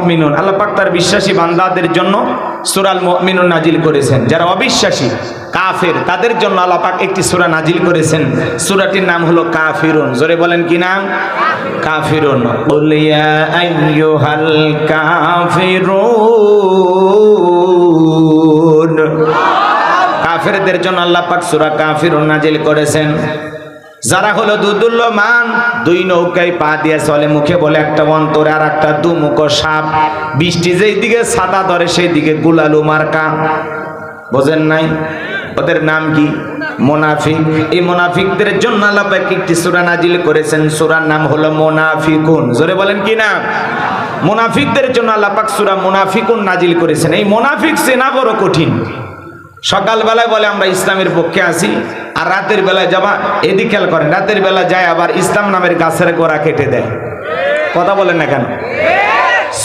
মুমিনুন, আল্লাহ পাক তার বিশ্বাসী বান্দাদের জন্য সূরাল মুমিনুন নাজিল করেছেন। যারা অবিশ্বাসী কাফের তাদের জন্য আল্লাহ পাক একটি সূরা নাজিল করেছেন, সূরাটির নাম হলো কাফিরুন। জোরে বলেন কি নাম? কাফিরুন। কুল ইয়া আইয়ুহাল কাফিরুন, কাফেরদের জন্য আল্লাহ পাক সূরা কাফিরুন নাজিল করেছেন। যারা হলো দুদুল্যমান, দুই নৌকায় পা দিয়ে চলে, মুখে বলে একটা, অন্তরে আর একটা, দুমুখ সাপ, বৃষ্টি যেই দিকে ছাতা ধরে সেই দিকে গুলালু মার্কা। বোঝেন নাই? ওদের নাম কি? মুনাফিক। এই মুনাফিকদের জন্য আল্লাহ পাক একটি সূরা নাজিল করেছেন, সূরার নাম হলো মুনাফিকুন। জোরে বলেন কি নাম? মুনাফিকদের জন্য আল্লাহ পাক সূরা মুনাফিকুন নাজিল করেছেন। এই মুনাফিক চেনা বড় কঠিন। সকালবেলায় বলে আমরা ইসলামের পক্ষে আছি, আর রাতের বেলায় যাবা, এদিক খেয়াল করেন, রাতের বেলা যায় আবার ইসলাম নামের গাছের গোড়া কেটে দেয়। কথা বলেন না কেন?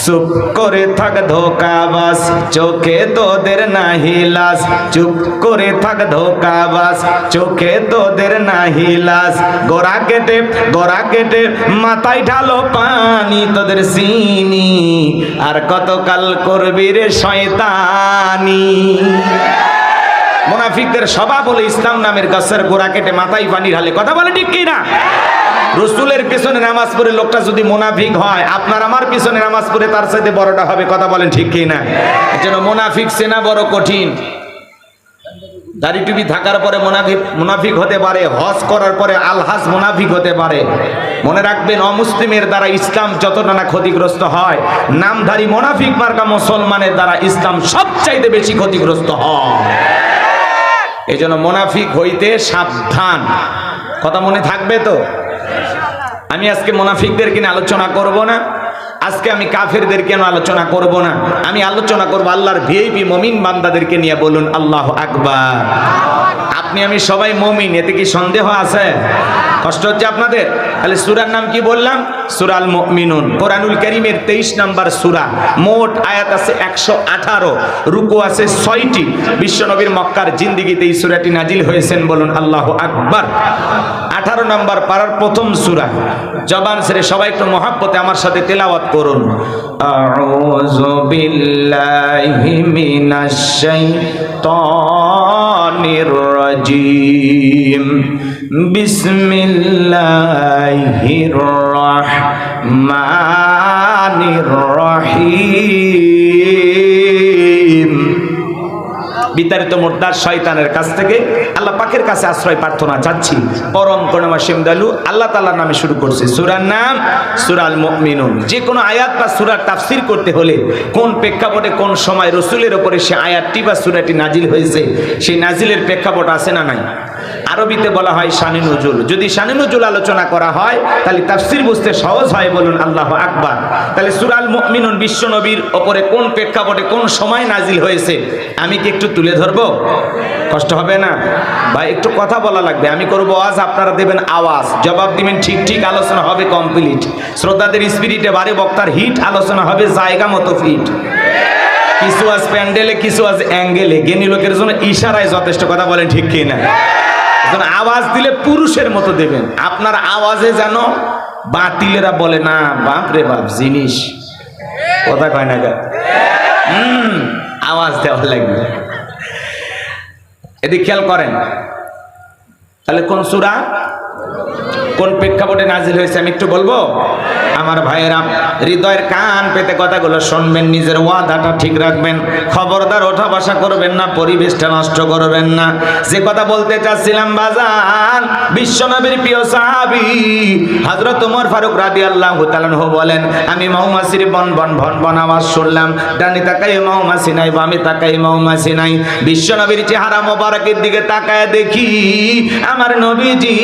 চুপ করে থাক ধোকাবাজ, চোখে তোদের নাহি লাজ। চুপ করে থাক ধোকাবাজ, চোখে তোদের নাহি লাজ। গোড়া কেটে মাথায় ঢালো পানি, তোদের চিনি আর কতকাল করবি রে শয়তানি। মুনাফিকদের স্বভাব হলো ইসলাম নামের গাছের গোড়া কেটে মাথায় পানি ঢালে। কথা বলে ঠিক কি না? রসুলের পিছনে নামাজ পড়ে লোকটা যদি মুনাফিক হয়, আপনার আমার পিছনে নামাজ পড়ে তার সাথে বড়টা হবে। কথা বলেন ঠিক কি না? এজন্য মুনাফিক চেনা বড় কঠিন। দাড়ি টুপি থাকার পরে মুনাফিক হতে পারে, হজ করার পরে আলহাজ মুনাফিক হতে পারে। মনে রাখবেন, অমুসলিমের দ্বারা ইসলাম যতটা না ক্ষতিগ্রস্ত হয়, নামধারী মুনাফিক মার্কা মুসলমানের দ্বারা ইসলাম সবচাইতে বেশি ক্ষতিগ্রস্ত হয়। এজন্য মুনাফিক হইতে সাবধান। কথা মনে থাকবে তো? আমি আজকে মুনাফিকদের কিনে আলোচনা করব না, আজকে আমি কাফেরদের কেন আলোচনা করব না, আমি আলোচনা করব আল্লাহর ভিআইপি মুমিন বান্দাদেরকে নিয়ে। বলুন আল্লাহু আকবার। আপনি আমি সবাই মুমিন, এতে কি সন্দেহ আছে? কষ্ট হচ্ছে আপনাদের? তাহলে সূরার নাম কি বললাম? সূরাল মুমিনুন। কোরআনুল কারীমের 23 নম্বর সূরা। মোট আয়াত আছে 118, রুকু আছে 6টি। বিশ্বনবীর মক্কার জিন্দেগিতে এই সূরাটি নাজিল হয়েছেন। বলুন আল্লাহু আকবার। 18 নম্বর পারার প্রথম সূরা। জবান ছেড়ে সবাই একটু মহব্বতে আমার সাথে তেলাওয়াত করুন। আউযু বিল্লাহি মিনাশ শাইতানির রাজিম। বিসমিল্লাহির রহমানির রহিম। বিতাড়িত মুর্দার শয়তানের কাছ থেকে আল্লাহ পাকের কাছে আশ্রয় প্রার্থনা চাচ্ছি। পরম করুণাময় দয়ালু আল্লাহ তাআলার নামে শুরু করছি। সূরার নাম সূরাল মুমিনুন। যে কোনো আয়াত বা সূরার তাফসীর করতে হলে কোন প্রেক্ষাপটে কোন সময় রাসূলের উপরে সে আয়াতটি বা সূরাটি নাজিল হয়েছে, সেই নাজিলের প্রেক্ষাপট আছে না নাই? আরবিতে বলা হয় শানে নুজুল। যদি শানে নুজুল আলোচনা করা হয় তাহলে তাফসীর বুঝতে সহজ হয়। বলুন আল্লাহু আকবার। তাহলে সূরাল মুমিনুন বিশ্ব নবীর উপরে কোন প্রেক্ষাপটে কোন সময় নাজিল হয়েছে আমি কি একটু তুলে ধরবো? কষ্ট হবে না ভাই? একটু কথা বলা লাগবে। আমি করব আওয়াজ, আপনারা দেবেন আওয়াজ, জবাব দিবেন ঠিক ঠিক। আলোচনা হবে কমপ্লিট। শ্রোতাদের স্পিরিটে বাড়ি, বক্তার হিট, আলোচনা হবে জায়গা মতো ফিট। কিছু আজ প্যান্ডেলে, কিছু আজ অ্যাঙ্গেলে, জ্ঞানী লোকের জন্য ইশারায় যথেষ্ট। কথা বলেন ঠিক কি না? আওয়াজ দিলে পুরুষের মতো দেবেন। আপনার আওয়াজে যেন বাতিলেরা বলে না বাপ রে বাপ জিনিস। কথা কয় না গা? আওয়াজ দেওয়া লাগবে। এদিকে খেয়াল করেন। তাহলে কোন সূরা কোন প্রেক্ষাপটে নাজিল হয়েছে আমি একটু বলবো। আমার ভাইয়েরা, হৃদয়ের কান পেতে কথাগুলো শুনবেন, নিজের ওয়াদাটা ঠিক রাখবেন, খবরদার ওঠা বসা করবেন না, পরিবেশটা নষ্ট করবেন না। যে কথা বলতে চাচ্ছিলাম বাজান, বিশ্বনবীর প্রিয় সাহাবী হযরত ওমর ফারুক রাদিয়াল্লাহু তাআলা আনহু বলেন, আমি মৌমাছির বন বন ভন ভন আওয়াজ শুনলাম। ডানে তাকাই মৌমাছি নাই, বামে তাকাই মৌমাছি নাই। বিশ্বনবীর চেহারা মোবারকের দিকে তাকায় দেখি আমার নবীজি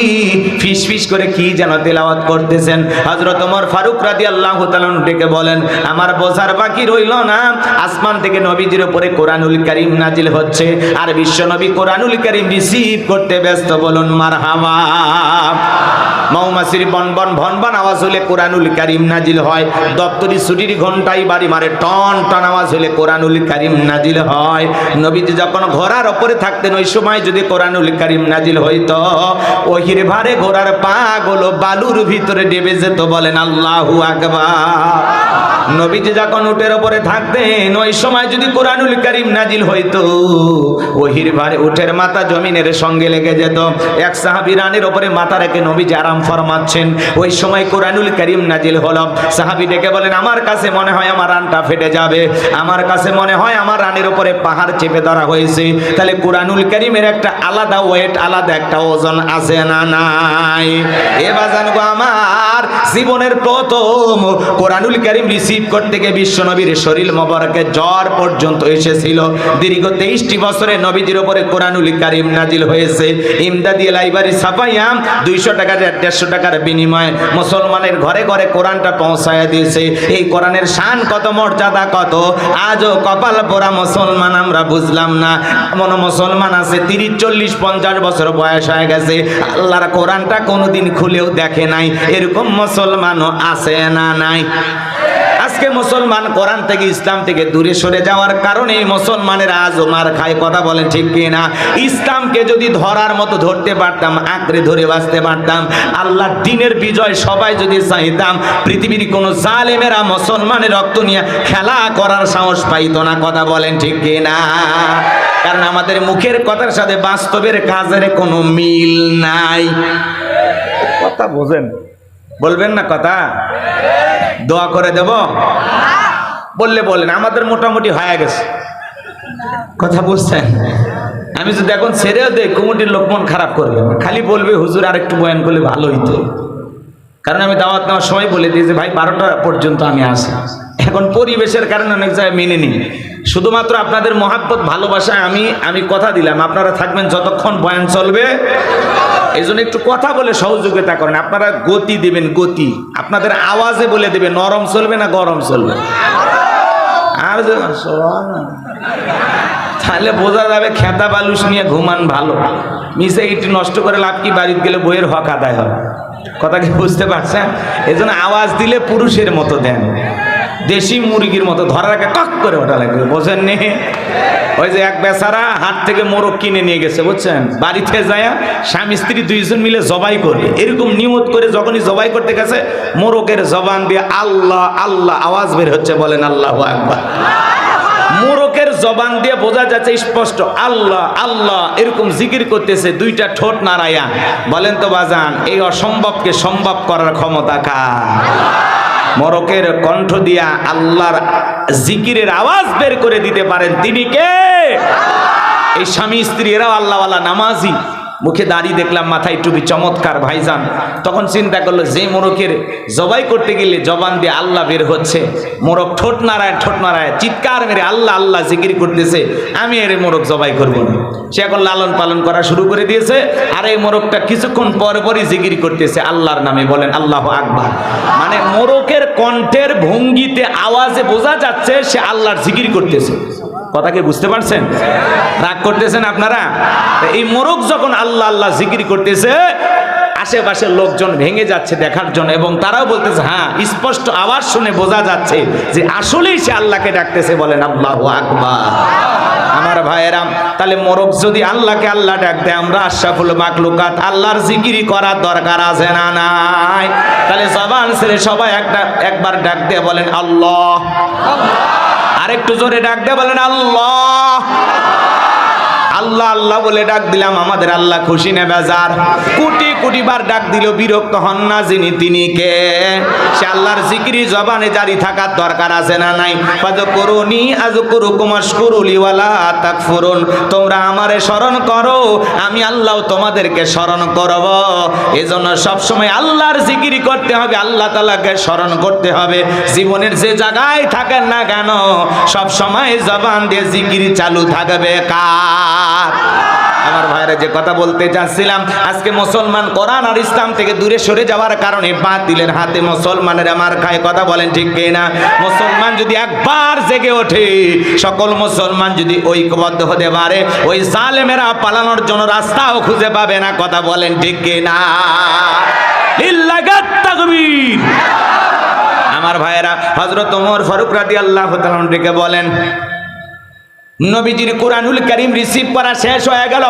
ফিস ফিস করে কি যেন তেলাওয়াত করতেছেন। হযরত ওমর ফারুক রাদিয়াল্লাহু তাআলা ডেকে বলেন, আমার বোঝার বাকি রইল না, আসমান থেকে নবীজির উপরে কোরআনুল কারীম নাজিল হচ্ছে আর বিশ্বনবী কোরআনুল কারীম রিসিভ করতে ব্যস্ত। বলুন মারহাবা। মৌমাছির বন বন ভন ভন আওয়াজ হলে কোরআনুল কারীম নাজিল হয়। দপ্তরি ছুটির ঘন্টায় বাড়ি মারে টন টন আওয়াজ হলে কোরআনুল কারীম নাজিল হয়। নবীজি যখন ঘোড়ার উপরে থাকতেন ওই সময় যদি কোরআনুল কারীম নাজিল হইতো, ওহির ভারে ঘোড়ার পা গুলো বালুর ভিতরে ডেবে যেত। বলেন আল্লাহু আকবার। নবীজি যখন উটের উপরে থাকতেন ওই সময় যদি কোরআনুল কারীম নাজিল হইতো ওহির ভারে উটের মাথা জমিনের সঙ্গে লেগে যেত। এক সাহাবী রানের উপরে মাথা রেখে নবীজি আরাম ফরমাচ্ছেন, ওই সময় কোরআনুল কারীম নাজিল হলো। সাহাবী ডেকে বলেন, আমার কাছে মনে হয় আমার রানটা ফেটে যাবে, আমার কাছে মনে হয় আমার রানের উপরে পাহাড় চেপে ধরা হয়েছে। তাহলে কোরআনুল কারীমের একটা আলাদা ওয়েট, আলাদা একটা ওজন আছে না নাই? এ বাজান গো আমার, জীবনের প্রথম কোরআনুল কারীম রিসিভ করতে গিয়ে বিশ্বনবীর শরীর মোবারকে জ্বর পর্যন্ত এসেছিল। দীর্ঘ 23টি বছরে নবীজির উপরে কোরআনুল কারীম নাজিল হয়েছে। ইমদাদি লাইব্রেরি ছাপাইয়া 200 টাকা 150 টাকার বিনিময়ে মুসলমানের ঘরে ঘরে কোরআনটা পৌঁছায়া দিয়েছে। এই কোরআনের শান কত, মর্যাদা কত, আজও কপাল পোড়া মুসলমান আমরা বুঝলাম না। এমন মুসলমান আছে 30, 40, 50 বছর বয়স হয়ে গেছে, আল্লাহর কোরআনটা কোনোদিন খুলেও দেখে নাই। এরকম মুসলমানও আছে না নাই? আজকে মুসলমান কোরআন থেকে, ইসলাম থেকে দূরে সরে যাওয়ার কারণে মুসলমানের আজও মার খায়। কথা বলেন ঠিক কি না? ইসলামকে যদি ধরার মতো ধরতে পারতাম, আঁকড়ে ধরে বাঁচতে পারতাম, আল্লাহর দ্বীনের বিজয় সবাই যদি চাইতাম, পৃথিবীর কোনো জালেমেরা মুসলমানের রক্ত নিয়ে খেলা করার সাহস পাইতো না। কথা বলেন ঠিক কি না? কারণ আমাদের মুখের কথার সাথে বাস্তবের কাজের কোনো মিল নাই। কথা বোঝেন? বলবেন না কথা? দোয়া করে দেব বললে বলেন, আমাদের মোটামুটি হয়ে গেছে। কথা বুঝছেন? আমি যদি এখন ছেড়েও দেই, কমিটির লোক মন খারাপ করবে, খালি বলবে হুজুর আর একটু বয়ান করলে ভালো হইতো। কারণ আমি দাওয়াত নেওয়ার সময় বলে দিয়েছি ভাই 12টা পর্যন্ত আমি আসি। এখন পরিবেশের কারণে অনেক জায়গায় মেনে নিই। শুধুমাত্র আপনাদের মহাব্বত ভালোবাসায় আমি কথা দিলাম, আপনারা থাকবেন যতক্ষণ বয়ান চলবে। এই জন্য একটু কথা বলে সহযোগিতা করেন। আপনারা গতি দিবেন, গতি আপনাদের আওয়াজে বলে দেবে নরম চলবে না গরম চলবে। আর তাহলে বোঝা যাবে খেতা বালুস নিয়ে ঘুমান ভালো, মিশে একটু নষ্ট করে লাভ কি? বাড়িতে গেলে বইয়ের হক আদায় হবে। কথা কি বুঝতে পারছেন? এই জন্য আওয়াজ দিলে পুরুষের মতো দেন, দেশি মুরগির মতো ধরার আগে টক করে ওটা লাগবে। বোঝেন নি? ওই যে এক বেচারা হাট থেকে মোরগ কিনে নিয়ে গেছে, বুঝছেন? বাড়িতে যায় স্বামী স্ত্রী 2জন মিলে জবাই করবে। এরকম নিয়ত করে যখনই জবাই করতে গেছে, মোরগের জবান দিয়ে আল্লাহ আল্লাহ আওয়াজ বের হচ্ছে। বলেন আল্লাহু আকবার। মোরগের জবান দিয়ে বোঝা যাচ্ছে স্পষ্ট আল্লাহ আল্লাহ এরকম জিকির করতেছে, 2টা ঠোঁট নাড়াইয়া। বলেন তো বাজান, এই অসম্ভবকে সম্ভব করার ক্ষমতা কার? মোরগের কণ্ঠ দিয়া আল্লাহর জিকিরের আওয়াজ বের করে দিতে পারেন তিনি কে? এই স্বামী স্ত্রী এরাও আল্লাহওয়ালা, নামাজি, মুখে দাড়ি দেখলাম, মাথায় টুপি, চমৎকার ভাইজান। তখন চিন্তা করলো যে মোরগের জবাই করতে গেলে জবান দিয়ে আল্লাহ বের হচ্ছে, মোরগ ঠোঁট নাড়ায় চিৎকার মেরে আল্লাহ আল্লাহ জিকির করতেছে, আমি এর মোরগ জবাই করবো না। সে এখন লালন পালন করা শুরু করে দিয়েছে, আর এই মোরগটা কিছুক্ষণ পরপরই জিকির করতেছে আল্লাহর নামে। বলেন আল্লাহু আকবার। মানে মোরগের কণ্ঠের ভঙ্গিতে, আওয়াজে বোঝা যাচ্ছে সে আল্লাহর জিকির করতেছে। কথা কি বুঝতে পারছেন? রাগ করতেছেন আপনারা? এই মোরগ যখন আল্লাহ আল্লাহ জিকির করতেছে, আশেপাশের লোকজন ভেঙে যাচ্ছে দেখার জন্য, এবং তারাও বলতেছে হ্যাঁ, স্পষ্ট আওয়াজ শুনে বোঝা যাচ্ছে যে আসলেই সে আল্লাহকে ডাকতেছে। বলেন আল্লাহু আকবার। আমার ভাইয়েরা, তাহলে মোরগ যদি আল্লাহকে আল্লাহ ডাক দেয়, আমরা আশরাফুল মাখলুকাত আল্লাহর জিকিরি করার দরকার আছে না নাই? তাহলে জবান ছেড়ে সবাই একবার ডাক দিয়ে বলেন আল্লাহ। আরেকটু জোরে ডাক দিয়ে বলেন আল্লাহ। আল্লাহ আল্লাহ বলে ডাক দিলাম, আমাদের আল্লাহ খুশি না বেজার? কোটি কোটি বার ডাক দিল, বিরক্ত হন না যিনি তিনি কে? সে আল্লাহর জিকিরি জবানে জারি থাকার দরকার আছে না নাই? ফাযকুরুনি আযকুরুকুম ওয়াশকুরুলি ওয়ালা তাকফুরুন। তোমরা আমারে স্মরণ করো, আমি আল্লাহ তোমাদেরকে স্মরণ করব। এজন্য সব সময় আল্লাহর জিকিরি করতে হবে, আল্লাহ তাআলাকে স্মরণ করতে হবে। জীবনের যে জায়গায় থাকেন না কেন, সব সময় জবান দিয়ে জিকিরি চালু থাকবে। কার? আমার ভাইরা, যে কথা বলতে চাচ্ছিলাম, আজকে মুসলমান কোরআন আর ইসলাম থেকে দূরে সরে যাওয়ার কারণে বাতিলের হাতে মুসলমানের মার খায়। কথা বলেন ঠিক কিনা? মুসলমান যদি একবার জেগে ওঠে, সকল মুসলমান যদি ঐক্যবদ্ধ হতে পারে, ওই জালেমেরা পালানোর জন্য রাস্তাও খুঁজে পাবে না। কথা বলেন ঠিক কিনা? লিল্লাহি তাকবীর। আমার ভাইরা, হযরত ওমর ফারুক রাদিয়াল্লাহু তাআলা ডেকে বলেন, নবীজির কোরআনুল কারীম রিসিভ করা শেষ হয়ে গেল।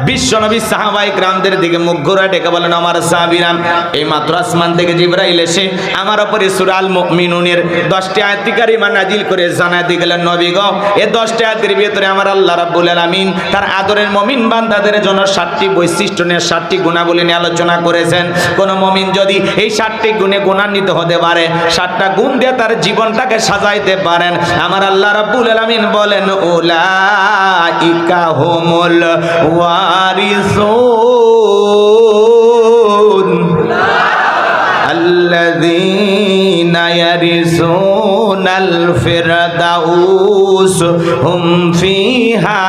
বিশ্ব নবী সাহাবায়ে কিরামদের দিকে মুখ ঘুরে ডেকে বলেন, আমার সাহাবীরা, এই মাত্র আসমান থেকে জিবরাইল এসে আমার উপরে সূরা আল মুমিনুনের 10টি আয়াত কারিমা নাজিল করে জানায় দিয়ে গেলেন, নবী গো, এই 10টি আয়াতের ভিতরে আমার আল্লাহ রাব্বুল আলামিন তার আদরের মুমিন বান্দাদের জন্য 7টি বৈশিষ্ট্য নিয়ে 7টি গুণাবলী নিয়ে আলোচনা করেছেন। কোন মুমিন যদি এই 7টি গুণে গুণান্বিত হতে পারে, 7টা গুণ দিয়ে তার জীবনটাকে সাজাইতে পারেন, আমার আল্লাহ রাব্বুল আলামিন বলেন, উলাইকা হুমুল ওয়ারিসুন আল্লাযীনা ইয়ারিসুনাল ফিরদাউস হুম ফিহা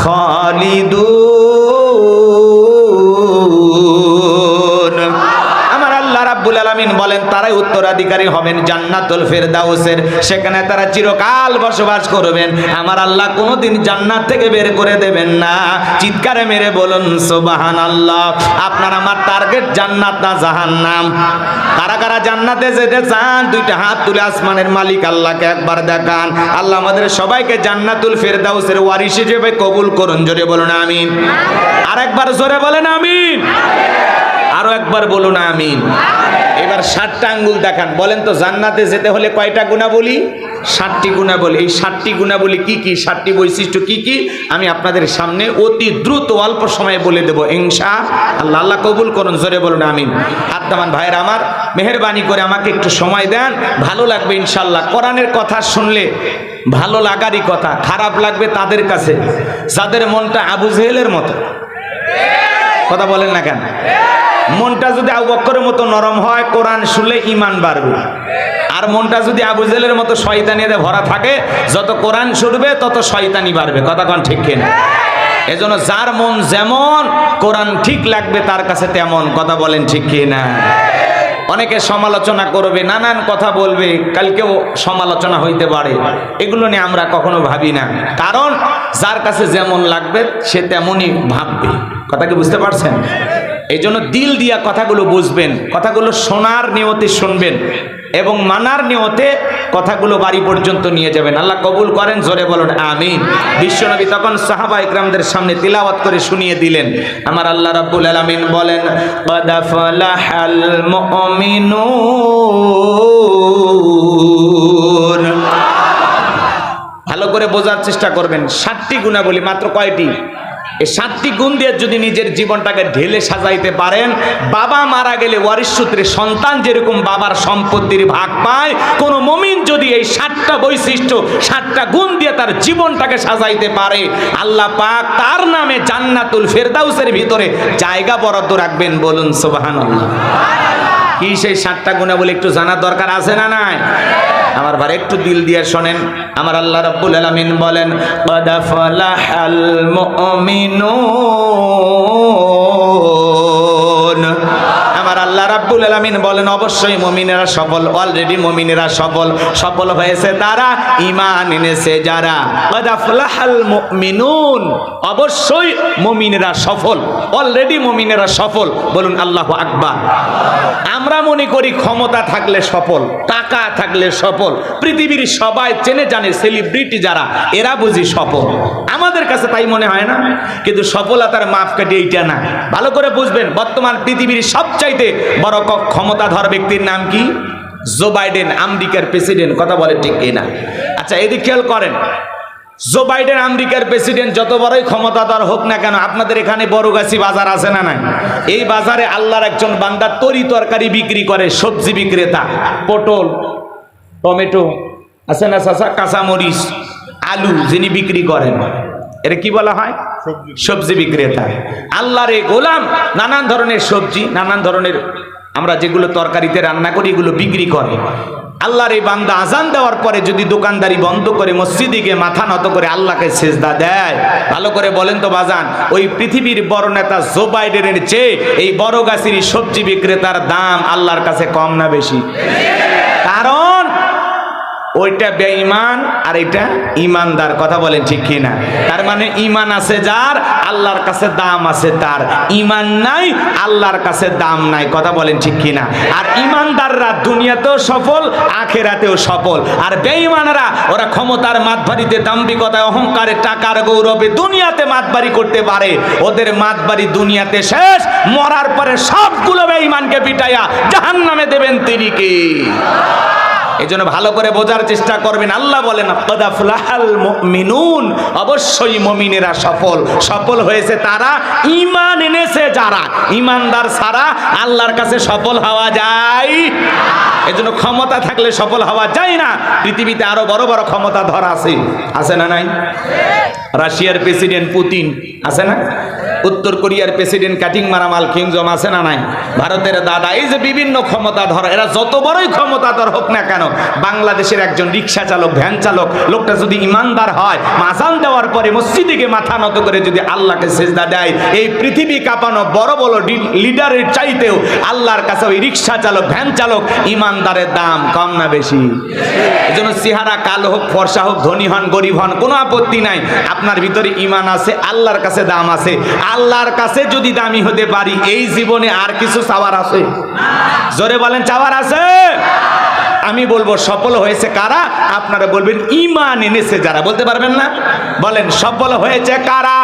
খালিদুন। আমার আল্লাহ রাব্বুল আলামিন বলেন, তারাই উত্তরাধিকারী হবেন জান্নাতুল ফিরদাউসের, সেখানে তারা চিরকাল বসবাস করবেন। আমার আল্লাহ কোনোদিন জান্নাত থেকে বের করে দেবেন না। চিৎকারে মেরে বলুন সুবহানাল্লাহ। আপনার আমার টার্গেট জান্নাত না জাহান্নাম? কারা কারা জান্নাতে যেতে চান দুইটা হাত তুলে আসমানের মালিক আল্লাহকে একবার দেখান। আল্লাহ আমাদের সবাইকে জান্নাতুল ফিরদাউসের ওয়ারিস হিসেবে কবুল করুন। জোরে বলুন আমিন। আরেকবার জোরে বলেন আমিন। আরো একবার বলুন আমিন। এবার 7টা আঙ্গুল দেখান, বলেন তো জান্নাতে যেতে হলে কয়টা গুণাবলী? 7টি গুণাবলী। এই 7টি গুণাবলী কি কি, 7টি বৈশিষ্ট্য কি কি, আমি আপনাদের সামনে অতি দ্রুত অল্প সময়ে বলে দেব ইনশাআল্লাহ। আল্লাহ কবুল করুন। জোরে বলুন আমিন। আত্মান ভাইয়ের আমার, মেহেরবানি করে আমাকে একটু সময় দেন, ভালো লাগবে ইনশাআল্লাহ। কোরআনের কথা শুনলে ভালো লাগারই কথা, খারাপ লাগবে তাদের কাছে যাদের মনটা আবু জেহেলের মতো। কথা বলেন না কেন? মনটা যদি আবু বকরের মতো নরম হয়, কোরআন শুনলে ঈমান বাড়বে। আর মনটা যদি আবু জেহেলের মতো শয়তানিতে ভরা থাকে, যত কোরআন শুনবে তত শয়তানি বাড়বে। কথা কোন ঠিক কিনা? এজন্য যার মন যেমন, কোরআন ঠিক লাগবে তার কাছে তেমন। কথা বলেন ঠিক কিনা? অনেকে সমালোচনা করবে, নানান কথা বলবে, কালকেও সমালোচনা হইতে পারে, এগুলো নিয়ে আমরা কখনো ভাবি না। কারণ যার কাছে যেমন লাগবে সে তেমনই ভাববে। কথা কি বুঝতে পারছেন? এই জন্য দিল দিয়া কথাগুলো বুঝবেন, কথাগুলো শোনার নিয়তে শুনবেন এবং মানার নিয়তে কথাগুলো বাড়ি পর্যন্ত নিয়ে যাবেন। আল্লাহ কবুল করেন। জোরে বলুন আমিন। বিশ্বনবী তখন সাহাবা ইকরামদের সামনে তিলাওয়াত করে শুনিয়ে দিলেন। আমার আল্লাহ রাব্বুল আলামিন বলেন, ক্বাদ আফলাহাল মুমিনুন। ভালো করে বোঝার চেষ্টা করবেন। 7টি গুণাবলী, মাত্র কয়টি? এই 7টি গুণ দিয়ে যদি নিজের জীবনটাকে ঢেলে সাজাইতে পারেন, বাবা মারা গেলে ওয়ারিশ সূত্রে সন্তান যেরকম বাবার সম্পত্তির ভাগ পায়, কোন মুমিন যদি এই 7টা বৈশিষ্ট্য 7টা গুণ দিয়ে তার জীবনটাকে সাজাইতে পারে, আল্লাহ পাক তার নামে জান্নাতুল ফিরদাউসের ভিতরে জায়গা বরাদ্দ রাখবেন। বলুন সুবহানাল্লাহ। কি সেই 7টা গুণাবলী একটু জানার দরকার আছে না নাই? আমার ভাই একটু দিল দিয়ে শোনেন। আমার আল্লাহ রাব্বুল আলামিন বলেন, ক্বাদ আফলাহাল মুমিনুন। আমার আল্লাহ রাব্বুল আলামিন বলেন, অবশ্যই মুমিনেরা সফল। অলরেডি মুমিনেরা সফল। সফল হয়েছে তারা, ঈমান এনেছে যারা। ক্বাদ আফলাহাল মুমিনুন। অবশ্যই মুমিনেরা সফল। অলরেডি মুমিনেরা সফল। বলুন আল্লাহু আকবার। আমরা মনে করি ক্ষমতা থাকলে সফল, টাকা থাকলে সফল, পৃথিবীর সবাই চেনে জানে সেলিব্রিটি যারা, এরা বুঝি সফল। আমাদের কাছে তাই মনে হয় না? কিন্তু সফলতার মাপকাঠি এইটা না। ভালো করে বুঝবেন। বর্তমান পৃথিবীর সবচাইতে বড় ক্ষমতাধর ব্যক্তির নাম কি? জো বাইডেন, আমেরিকার প্রেসিডেন্ট। কথা বলে ঠিক কিনা? আচ্ছা, এদিকে খেয়াল করেন। জো বাইডেন আমেরিকার প্রেসিডেন্ট যত বড়ই ক্ষমতাধর হোক না কেন, আপনাদের এখানে বড়গাছি বাজার আছে না নাই? এই বাজারে আল্লাহর একজন বান্দা তরি তরকারি বিক্রি করে, সবজি বিক্রেতা। পটল, টমেটো আছে না, কাঁচামরিচ, আলু যিনি বিক্রি করেন, এটা কি বলা হয়? সবজি বিক্রেতা। আল্লাহর এই গোলাম নানান ধরনের সবজি, নানান ধরনের আমরা যেগুলো তরকারিতে রান্না করি, এগুলো বিক্রি করে। আল্লাহর এই বান্দা আজান দেওয়ার পরে যদি দোকানদারি বন্ধ করে মসজিদে গিয়ে মাথা নত করে আল্লাহকে সেজদা দেয়, ভালো করে বলেন তো বাজান, ওই পৃথিবীর বড় নেতা জো বাইডেনের চেয়ে এই বড় গাছের সবজি বিক্রেতার দাম আল্লাহর কাছে কম না বেশি? কারণ ওইটা বেঈমান আর এটা ইমানদার, কথা বলেন ঠিক কিনা? তার মানে ইমান আছে যার, আল্লাহর কাছে দাম আছে তার, ইমান নাই আল্লাহর কাছে দাম নাই, কথা বলেন ঠিক কিনা? আর ইমানদাররা দুনিয়াতেও সফল, আখিরাতেও সফল। আর বেঈমানরা ওরা ক্ষমতার মাতবাড়িতে, দাম্ভিকতায়, অহংকারে, টাকার গৌরবে দুনিয়াতে মাতবাড়ি করতে পারে, ওদের মাতবাড়ি দুনিয়াতে শেষ, মরার পরে সবগুলো বেঈমানকে পিটাইয়া জাহান্নামে দেবেন তিনি কে? এই জন্য ভালো করে বোঝার চেষ্টা করবেন। আল্লাহ বলেন ক্বাদ আফলাহাল মুমিনুন, অবশ্যই মুমিনেরা সফল। সফল হয়েছে তারা ঈমান এনেছে যারা। ঈমানদার ছাড়া আল্লাহর কাছে সফল হওয়া যায়? এজন্য ক্ষমতা থাকলে সফল হওয়া যায় না। পৃথিবীতে আরো বড় বড় ক্ষমতাধর আছে, আছে না নাই? রাশিয়ার প্রেসিডেন্ট পুতিন আছে না? উত্তর কোরিয়ার প্রেসিডেন্ট কাটিং মারামাল কিং জং আছে না নাই? ভারতের দাদা, এই যে বিভিন্ন ক্ষমতাধর, এরা যত বড়ই ক্ষমতাধর হোক না কেন, বাংলাদেশের একজন রিক্সা চালক, ভ্যান চালক, লোকটা যদি ইমানদার হয়, আযান দেওয়ার পরে মসজিদে গিয়ে মাথা নত করে যদি আল্লাহকে সিজদা দেয়, এই পৃথিবী কাঁপানো বড় বড় লিডারের চাইতেও আল্লাহর কাছে ওই রিক্সা চালক, ভ্যান চালক ইমানদারের দাম কম না বেশি? এজন্য চেহারা কালো হোক, ফর্সা হোক, ধনী হন, গরিব হন, কোনো আপত্তি নাই। আপনার ভিতরে ঈমান আছে, আল্লাহর কাছে দাম আছে। আল্লাহর কাছে যদি দামি হতে পারি, এই জীবনে আর কিছু চাওয়ার আছে? জোরে বলেন, চাওয়ার আছে? আমি বলবো সফল হয়েছে কারা? আপনারা বলবেন ঈমান এনেছে যারা। বলতে পারবেন না? বলেন সফল হয়েছে কারা?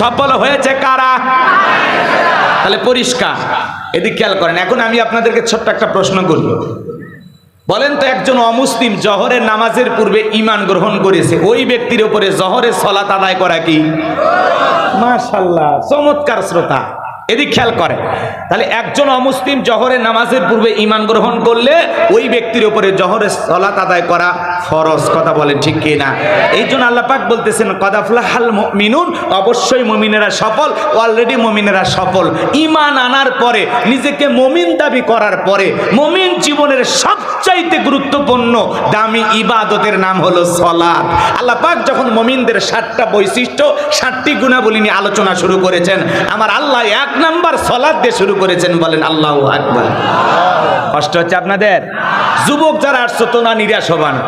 সফল হয়েছে কারা? তাহলে পরিষ্কার। এদিকে খেয়াল করেন। এখন আমি আপনাদেরকে ছোট্ট একটা প্রশ্ন করব। বলেন তো, একজন অমুসলিম জহরের নামাজের পূর্বে ঈমান গ্রহণ করেছে, ওই ব্যক্তির উপরে জহরের সালাত আদায় করা কি? মাশাআল্লাহ, চমৎকার শ্রোতা। এদিক খেয়াল করে। তাহলে একজন অমুসলিম জহরের নামাজের পূর্বে ঈমান গ্রহণ করলে ওই ব্যক্তির উপরে জহরের সালাত আদায় করা ফরজ, কথা বলেন ঠিক কি না? এই জন্য আল্লাহ পাক বলতেছেন ক্বাদ আফলাহাল মুমিনুন, অবশ্যই মুমিনেরা সফল। অলরেডি মুমিনেরা সফল। ঈমান আনার পরে, নিজেকে মুমিন দাবি করার পরে, মুমিন জীবনের সবচাইতে গুরুত্বপূর্ণ দামি ইবাদতের নাম হলো সালাত। আল্লাহ পাক যখন মুমিনদের 7টা বৈশিষ্ট্য, 7টি গুণাবলী নিয়ে আলোচনা শুরু করেছেন, আমার আল্লাহ 1 নাম্বার সালাত দিয়ে শুরু করেছেন। বলেন আল্লাহু আকবার। কষ্ট হচ্ছে আপনাদের? যুবক যারা আসছো তো না, নিরাশ হবা না,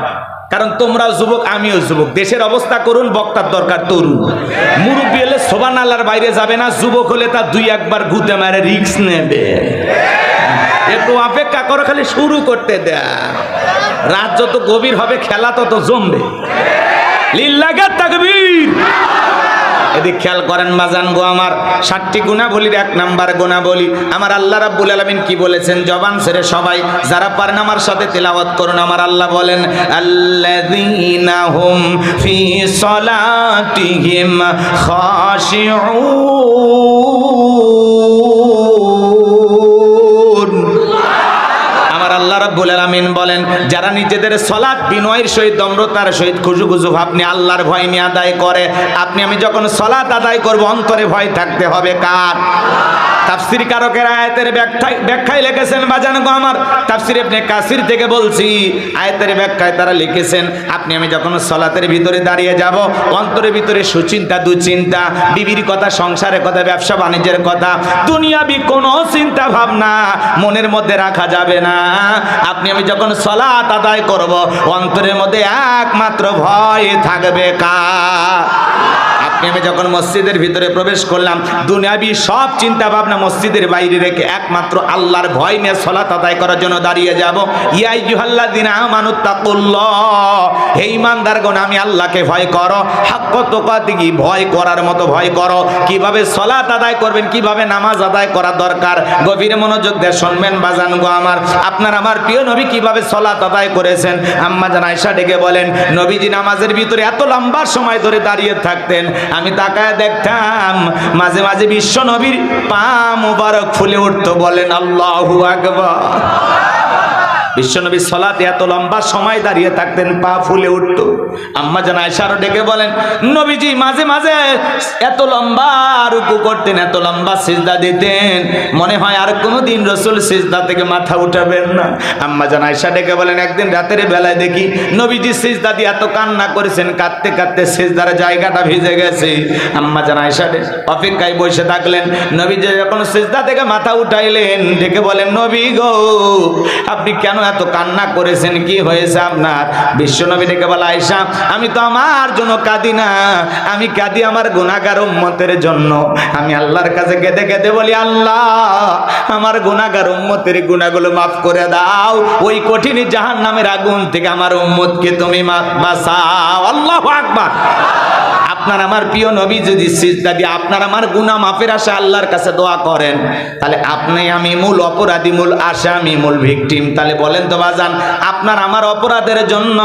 কারণ তোমরাও যুবক, আমিও যুবক। দেশের অবস্থা করুন, বক্তার দরকার তরুণ। মুরব্বী হলে সুবহানাল্লাহর বাইরে যাবে না, যুবক হলে তার 2-1 বার ঘুতে মারে রিস্ক নেবে। একটু অপেক্ষা করো, খালি শুরু করতে দেয়। রাত যত গভীর হবে, খেলা তত জমবে। লিল্লাহি তাকবীর। এদিক খেয়াল করেন বাজান গো আমার। 7টি গুণাবলীর 1 নাম্বার গুণাবলী আমার আল্লাহ রাব্বুল আলামিন কি বলেছেন? জবান ছেড়ে সবাই যারা পারেন আমার সাথে তেলাওয়াত করুন। আমার আল্লাহ বলেন আল্লাযীনা হুম ফি সলাতিহিম খাশিউন। আমার আল্লাহ রাব্বুল আলামিন বলেন, যারা নিজেদের সালাত বিনয়ের সহিত, নম্রতার সহিত, খুশু ভাব নিয়ে, আল্লাহর ভয় নিয়ে আদায় করে। আপনি আমি যখন সালাত আদায় করব, অন্তরে ভয় থাকতে হবে কার? তাফসীর কারকের আয়াতের ব্যাখ্যায় লিখেছেন বাজান গো আমার, তাফসীর ইবনে কাসির থেকে বলছি, আয়াতের ব্যাখ্যায় তারা লিখেছেন, আপনি আমি যখন সালাতের ভিতরে দাঁড়িয়ে যাব, অন্তরের ভিতরে সুচিন্তা, দুশ্চিন্তা, বিবির কথা, সংসারের কথা, ব্যবসা বাণিজ্যের কথা, দুনিয়াবি কোনো চিন্তা ভাবনা মনের মধ্যে রাখা যাবে না। আপনি আমি যখন সালাত আদায় করব, অন্তরের মধ্যে একমাত্র ভয় থাকবে কার? আপনি আমি যখন মসজিদের ভিতরে প্রবেশ করলাম, দুনিয়াবি সব চিন্তা ভাবনা মসজিদের বাইরে রেখে একমাত্র আল্লাহর ভয় নিয়ে সালাত আদায় করার জন্য দাঁড়িয়ে যাব। ইয়া আইয়ুহাল্লাযীনা আমানুত্তাকুল্লাহ, হে ঈমানদারগণ, আমি আল্লাহকে ভয় করো। হাক্ক তুকাতিহি, ভয় করার মতো ভয় করো। কিভাবে সালাত আদায় করবেন, কিভাবে নামাজ আদায় করা দরকার, গভীর মনোযোগ দিয়ে শুনবেন বাজান গো আমার। আপনার আমার প্রিয় নবী কিভাবে সালাত আদায় করেছেন? আম্মা জান আয়েশা ডেকে বলেন, নবীজি নামাজের ভিতরে এত লম্বা সময় ধরে দাঁড়িয়ে থাকতেন, আমি তাকায় দেখতাম মাঝে মাঝে বিশ্ব নবীর পা মুবারক ফুলে উঠতো। বলেন আল্লাহু আকবার। বিশ্বনবী সালাতে এত লম্বা সময় দাঁড়িয়ে থাকতেন, পা ফুলে উঠতো। আম্মা জান আয়েশা ডেকে বলেন, নবীজি মাঝে মাঝে এত লম্বা রুকু করতেন, এত লম্বা সিজদা দিতেন, মনে হয় আর কোনোদিন রাসূল সিজদা থেকে মাথা উঠাবেন না। আম্মা জান আয়েশা ডেকে বলেন, একদিন রাতের বেলায় দেখি নবীজি সিজদা দিয়ে এত কান্না করেছেন, কাঁদতে কাঁদতে সিজদার জায়গাটা ভিজে গেছে। আম্মা জান আয়েশা অপেক্ষায় বসে থাকলেন। নবীজি যখন সিজদা থেকে মাথা উঠাইলেন, ডেকে বলেন, নবী গো, আপনি কেন এত কান্না করেছেন, কি হয়েছে আপনার? বিশ্বনবী ডেকে বলে, আয়েশা আমি তো আমার জন্য কাঁদি না, আমি কাঁদি আমার গুনাহগার উম্মতের জন্য। আমি আল্লাহর কাছে কেঁদে কেঁদে বলি, আল্লাহ আমার গুনাহগার উম্মতের গুনাহগুলো মাফ করে দাও, ওই কঠিন জাহান্নামের আগুন থেকে আমার উম্মতকে তুমি বাঁচাও। আল্লাহু আকবার। আপনার আমার প্রিয় নবী যদি সিজদা দিয়ে আপনার আমার গুনাহ মাফের আশা আল্লাহর কাছে দোয়া করেন, তাহলে আপনি আমি মূল অপরাধী, মূল আসামি, মূল ভিকটিম। তাহলে বলেন তো বাজান, আপনার আমার অপরাধের জন্য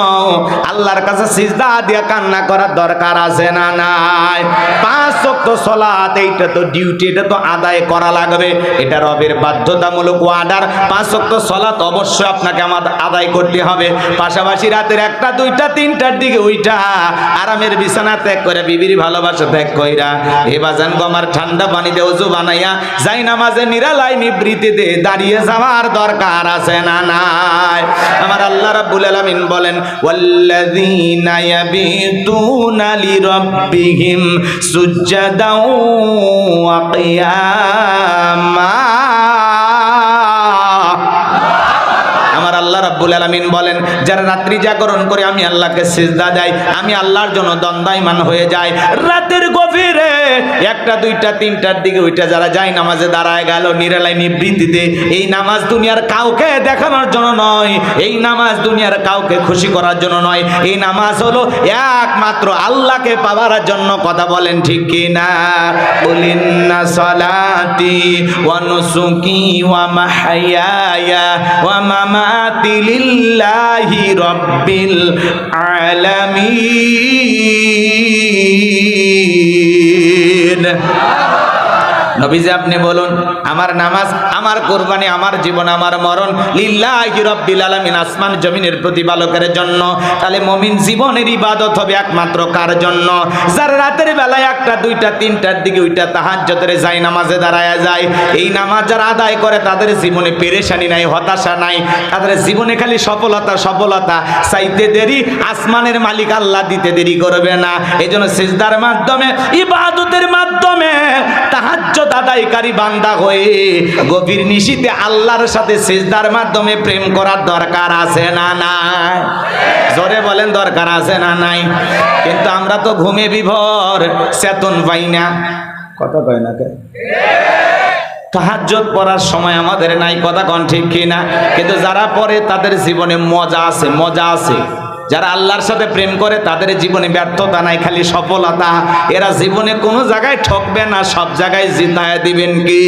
আল্লাহর কাছে সিজদা দিয়ে কান্না করার দরকার আছে না নাই? 5 ওয়াক্ত সালাত, এইটা তো ডিউটি, এটা তো আদায় করা লাগবে, এটা রবের বাধ্যতামূলক অর্ডার। 5 ওয়াক্ত সালাত অবশ্যই আপনাকে আমার আদায় করতে হবে। পাশাপাশি রাতের 1টা 2টা 3টার দিকে ওইটা আরামের বিছানা ত্যাগ করে, বিবির ভালোবাসা ত্যাগ কইরা, এ বাজান গো আমার ঠান্ডা পানিতে ওযু বানাইয়া যাই নামাজে নিরালায় নিবৃত্তিতে দাঁড়িয়ে যাওয়ার দরকার আছে না নাই? আমার আল্লাহ রাব্বুল আলামিন বলেন, ওয়াল্লাযীনা ইয়াবিতুনা লিরাব্বিহিম সুজদাও ওয়া কিয়ামা। আল্লাহ রাব্বুল আলামিন বলেন, যারা রাত্রি জাগরণ করে আমি আল্লাহকে সিজদা দেয়, আমি আল্লাহর জন্য দণ্ডায়মান হয়ে যায় রাতের গভীরে 1টা 2টা 3টার দিকে ওইটা যারা যায় নামাজে দাঁড়ায় গেল নিরালায় নিবৃত্তিতে, এই নামাজ দুনিয়ার কাউকে দেখানোর জন্য নয়, এই নামাজ দুনিয়ার কাউকে খুশি করার জন্য নয়, এই নামাজ হলো একমাত্র আল্লাহকে পাওয়ার জন্য। কথা বলেন ঠিক কি না? কুলিন্না সালাতি ওয়া নুসুকি ওয়া মাহইয়ায়া ওয়া মামাতি লিল্লাহি রাব্বিল আলামিন। নবীজি আপনি বলুন, আমার নামাজ, আমার কোরবানি, আমার জীবন, আমার মরণ লিল্লাহি রাব্বিল আলামিন, আসমান জমিনের প্রতিপালকের জন্য। তাহলে মুমিন জীবনের ইবাদত হবে একমাত্র কার জন্য? যারা রাতের বেলায় 1টা 2টা 3টার দিকে ওইটা তাহাজ্জুদের যায় নামাজে দাঁড়ায় যায়, এই নামাজ যারা আদায় করে তাদের জীবনে পেরেশানি নাই, হতাশা নাই, তাদের জীবনে খালি সফলতা সফলতা। চাইতে দেরি আসমানের মালিক আল্লাহ দিতে দেরি করবে না। এইজন্য সিজদার মাধ্যমে, ইবাদতের মাধ্যমে, তাহাজ্জুদ আদায়কারী বান্দা হয়ে গভীর নিশীতে আল্লাহর সাথে সিজদার মাধ্যমে প্রেম করার দরকার আছে না নাই? জোরে বলেন, দরকার আছে না নাই? কিন্তু আমরা তো ঘুমে বিভোর, চেতন পাই না। কথা কয় না কে? তাহাজ্জুদ পড়ার সময় আমাদের নাই। কথা কোন ঠিক কি না? কিন্তু যারা পড়ে তাদের জীবনে মজা আছে, মজা আছে। যারা আল্লাহর সাথে প্রেম করে তাদের জীবনে ব্যর্থতা নাই, খালি সফলতা। এরা জীবনে কোনো জায়গায় ঠকবে না, সব জায়গায় জিতায় দিবেন কি?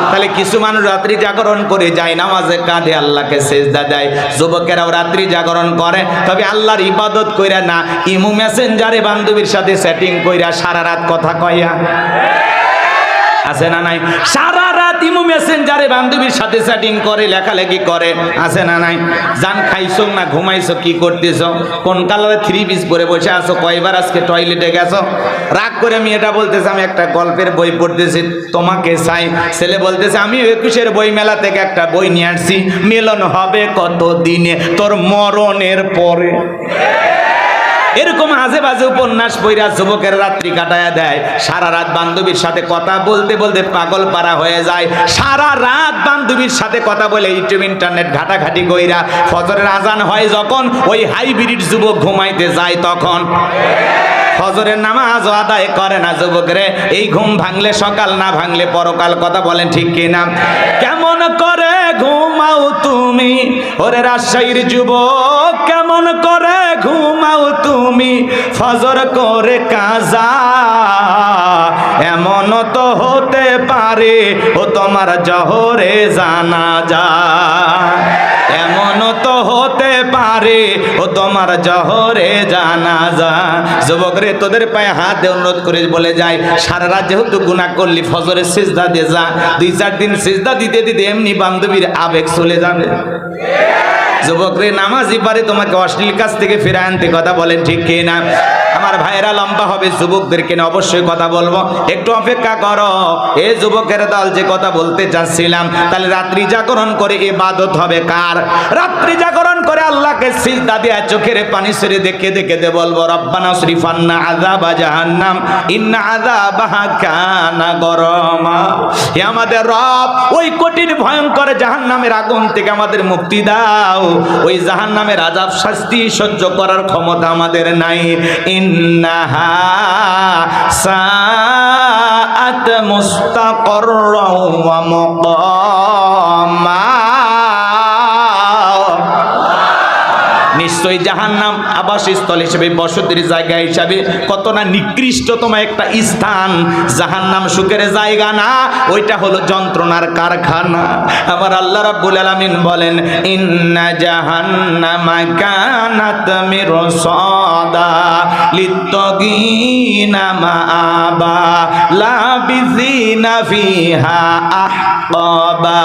তাহলে কিছু মানুষ রাত্রি জাগরণ করে যায় নামাজে কাঁদে, আল্লাহকে সিজদা দেয়। যুবকেরাও রাত্রি জাগরণ করে, তবে আল্লাহর ইবাদত কইরা না, ইমো মেসেঞ্জারে বান্ধবীর সাথে সেটিং কইরা সারা রাত কথা কইয়া। আছে না নাই? সারা রাত ইমো মেসেঞ্জারে বান্ধবীর সাথে চ্যাটিং করে, লেখালেখি করে। আছে না নাই? জান খাইছো না ঘুমাইছো, কি করতেছো, কোন কালারে 3 পিস পরে বসে আছো, কয়বার আজকে টয়লেটে গেছো? রাগ করে আমি এটা বলতেছি, আমি একটা গল্পের বই পড়তেছি, তোমাকে চাই। ছেলে বলতেছে, আমি 21-এর বই মেলা থেকে একটা বই নিয়ে আসছি, মিলন হবে কত দিনে, তোর মরণের পরে। এরকম আজে বাজে উপন্যাস পড়া যুবকের রাত্রি কাটায়া দেয়। সারা রাত বান্ধবীর সাথে কথা বলতে বলতে পাগল পারা হয়ে যায়। সারা রাত বান্ধবীর সাথে কথা বলে ইউটিউব ইন্টারনেট ঘাটাঘাটি কইরা ফজরের আজান হয় যখন, ওই হাইব্রিড যুবক ঘুমাইতে যায় তখন ফজরের নামাজ আদায় করে না যুবকরে। এই ঘুম ভাঙলে সকাল, না ভাঙলে পরকাল। কথা বলেন ঠিক কিনা? কেমন করে ঘুমাও তুমি ওরে রাজশাহীর যুবক, কেমন করে ঘুমাও তুমি ফজর করে কাজা? এমন তো হতে পারে ও তোমার জহরে জানাজা, এমন তো হতে পারে ও তোমার জহরে জানাজা। যুবক রে, তোদের পায়ে হাত দিয়ে অনুরোধ করে বলে যায়, সারা রাত যেহেতু গুনাহ করলি, ফজরের সিজদা দিয়ে যা। 2-4 দিন সিজদা দিতে দিতে এমনি বান্ধবীর আবেগ চলে যাবে। যুবক রে, নামাজই পারে তোমাকে অশ্লীল কাজ থেকে ফিরে আনতে। কথা বলেন ঠিক কি না? আমার আমার ভাইরা লম্বা হবে, যুবকদেরকে নিয়ে অবশ্যই কথা বলবো, একটু অপেক্ষা করো। এ যুবকের দল, যে কথা বলতে চাচ্ছিলাম, তাহলে রাত্রি জাগরণ করে ইবাদত হবে কার? রাত্রি জাগরণ করে আল্লাহকে সিজদা দিয়ে চোখের পানি ছেড়ে দেখে দেখে বলবো রব্বানা সরিফ আন্না আযাবা জাহান্নাম ইন্না আযাবাহা কানা গরামা। হে আমাদের রব, ওই কঠিন ভয়ঙ্কর জাহান্নামের আগুন থেকে আমাদের মুক্তি দাও। ওই জাহান্নামের আযাব শাস্তি সহ্য করার ক্ষমতা আমাদের নাই। ইন্নাহা সাআত মুস্তাকাররা ওয়া মুকামা। নিশ্চয়ই জাহান্নাম আবাসস্থল হিসেবে, বসতির জায়গা হিসাবে কত না নিকৃষ্টতম একটা স্থান। জাহান্নাম সুখের জায়গা না, ওইটা হলো যন্ত্রণার কারখানা। আমার আল্লাহ রাব্বুল আলামিন বলেন ইন্না জাহান্নামা কানাত মিরসাদা লিত্তাগিনা মাআবা লাবিযিনা ফিহা আহকাবা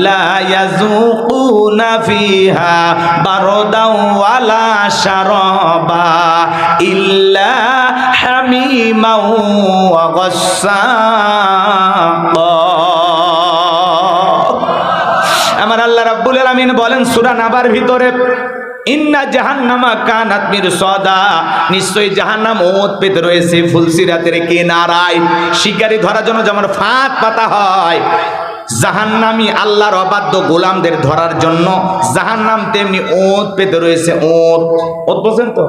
লা ইয়াযুকুনা ফিহা বারদাও ওয়ালা শারাবা ইল্লা হামিমাও ওয়া গাসসাকা। আমার আল্লাহ রাব্বুল আলামিন বলেন সূরা নাবার ভিতরে ইন্না জাহান্নামা কানাত মিরসাদা, নিশ্চয়ই জাহান্নাম ওত পেতে রয়েছে ফুলসিরাতের কিনারায়। শিকারি ধরার জন্য যেমন ফাঁদ পাতা হয়, জাহান্নামী আল্লাহর অবাধ্য গোলামদের ধরার জন্য জাহান্নাম তেমনি ওত পেতে রয়েছে। ওত বলছেন তো,